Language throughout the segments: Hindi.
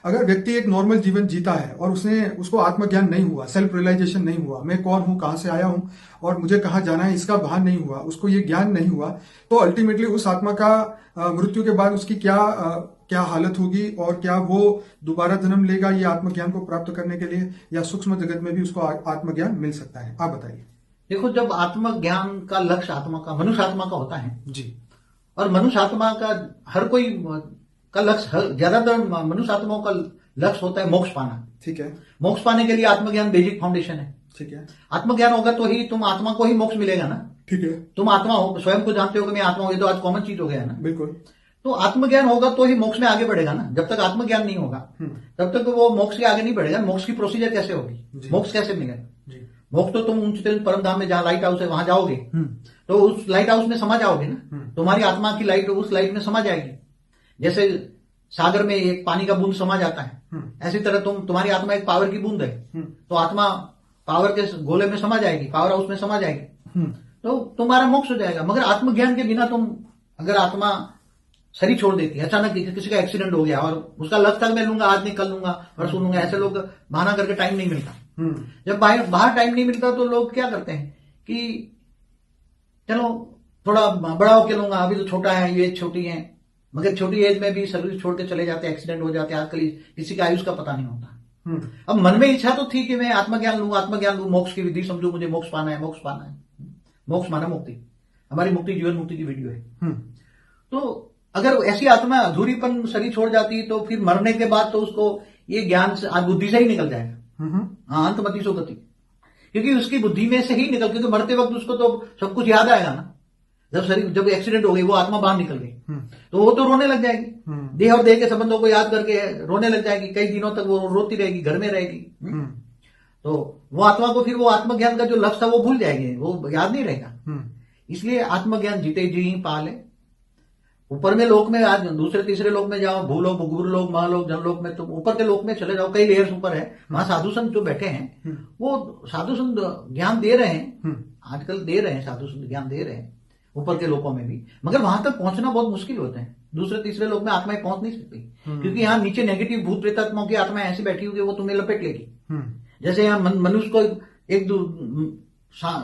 अगर व्यक्ति एक नॉर्मल जीवन जीता है और उसको आत्मज्ञान नहीं हुआ, सेल्फ रियलाइजेशन नहीं हुआ, मैं कौन हूं, कहां से आया हूं और मुझे कहां जाना है, इसका भान नहीं हुआ, उसको ये ज्ञान नहीं हुआ, तो अल्टीमेटली उस आत्मा का मृत्यु के बाद उसकी क्या हालत होगी और क्या वो दोबारा जन्म लेगा ये आत्मज्ञान को प्राप्त करने के लिए, या सूक्ष्म जगत में भी उसको आत्मज्ञान मिल सकता है? आप बताइए। देखो, जब आत्मज्ञान का लक्ष्य आत्मा का, मनुष्य आत्मा का होता है जी। और मनुष्य आत्मा का हर कोई का लक्ष्य, ज्यादातर मनुष्य आत्माओं का लक्ष्य होता है मोक्ष पाना। ठीक है। मोक्ष पाने के लिए आत्मज्ञान बेसिक फाउंडेशन है। ठीक है। आत्मज्ञान होगा तो ही तुम आत्मा को ही मोक्ष मिलेगा ना। ठीक है। तुम आत्मा हो, स्वयं को जानते हो कि मैं आत्मा हूं, ये तो आज कॉमन चीज हो गया है ना। बिल्कुल। तो आत्मज्ञान होगा तो ही मोक्ष में आगे बढ़ेगा ना। जब तक आत्मज्ञान नहीं होगा तब तक वो मोक्ष के आगे नहीं बढ़ेगा। मोक्ष की प्रोसीजर कैसे होगी, मोक्ष कैसे मिलेगा? मोक्ष तो तुम उच्चतम परम धाम में जहां लाइट हाउस है वहां जाओगे तो उस लाइट हाउस में समा जाओगे ना। तुम्हारी आत्मा की लाइट उस लाइट में समा जाएगी। जैसे सागर में एक पानी का बूंद समा जाता है, ऐसी तरह तुम्हारी आत्मा एक पावर की बूंद है, तो आत्मा पावर के गोले में समा जाएगी, पावर हाउस में समा जाएगी, तो तुम्हारा मोक्ष हो जाएगा। मगर आत्मज्ञान के बिना तुम, अगर आत्मा शरीर छोड़ देती है, अचानक किसी का एक्सीडेंट हो गया और उसका लक्ष्य था मैं लूंगा, आज नहीं कल लूंगा और सुनूंगा, ऐसे लोग बहाना करके टाइम नहीं मिलता। जब बाहर टाइम नहीं मिलता तो लोग क्या करते हैं कि चलो थोड़ा बड़ा होके लूंगा, अभी तो छोटा है, ये छोटी है, मगर छोटी एज में भी सर्विस छोड़ के चले जाते हैं, एक्सीडेंट हो जाते हैं। आजकल किसी का आयुष का पता नहीं होता। अब मन में इच्छा तो थी कि मैं आत्मज्ञान लूं, मोक्ष की विधि समझू, मुझे मोक्ष पाना है, मोक्ष पाना है। मोक्ष माना मुक्ति, हमारी मुक्ति जीवन मुक्ति की वीडियो है। तो अगर ऐसी आत्मा अधूरीपन शरीर छोड़ जाती तो फिर मरने के बाद तो उसको ये ज्ञान से बुद्धि से ही निकल जाएगा। हाँ, अंतमति सो गति, क्योंकि उसकी बुद्धि में से ही निकल, क्योंकि मरते वक्त उसको तो सब कुछ याद आएगा ना। जब एक्सीडेंट हो गई, वो आत्मा बाहर निकल गई तो वो तो रोने लग जाएगी, देह और देह के संबंधों को याद करके रोने लग जाएगी, कई दिनों तक वो रोती रहेगी, घर में रहेगी। तो वो आत्मा को फिर वो आत्मज्ञान का जो लक्ष्य था वो भूल जाएगी, वो याद नहीं रहेगा। इसलिए आत्मज्ञान जीते जी ही पाले। ऊपर में लोक में, आज दूसरे तीसरे लोक में जाओ, भूलोक, गुरुलोक, महालोक, जनलोक में, तो ऊपर के लोक में चले जाओ, कई लेयर्स ऊपर है, वहां साधु संत जो बैठे हैं वो साधु संत ज्ञान दे रहे हैं, आजकल दे रहे हैं, साधु संत ज्ञान दे रहे हैं ऊपर के लोकों में भी। मगर वहां तक पहुंचना बहुत मुश्किल होता है। दूसरे तीसरे लोक में आत्माएं पहुंच नहीं सकती, क्योंकि यहाँ नीचे नेगेटिव भूत प्रेतात्माओं की आत्माएं ऐसी बैठी होगी वो तुम्हें लपेट लेगी। जैसे यहाँ मनुष्य को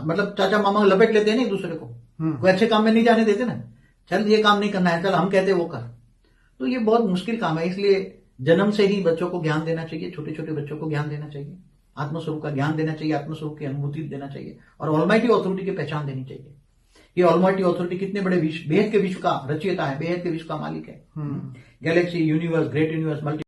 मतलब चाचा मामा लपेट लेते हैं ना एक दूसरे को, कोई अच्छे काम में नहीं जाने देते ना, चल ये काम नहीं करना है, चल हम कहते वो कर। तो ये बहुत मुश्किल काम है। इसलिए जन्म से ही बच्चों को ज्ञान देना चाहिए, छोटे छोटे बच्चों को ज्ञान देना चाहिए, आत्मस्वरूप का ज्ञान देना चाहिए, आत्मस्वरूप की अनुभूति देना चाहिए और ऑलमाइटी ऑथोरिटी की पहचान देनी चाहिए कि ऑलमाइटी ऑथोरिटी कितने बड़े बेहद के विश्व का रचयिता है, बेहद के विश्व का मालिक है। Galaxy, universe, great universe, multi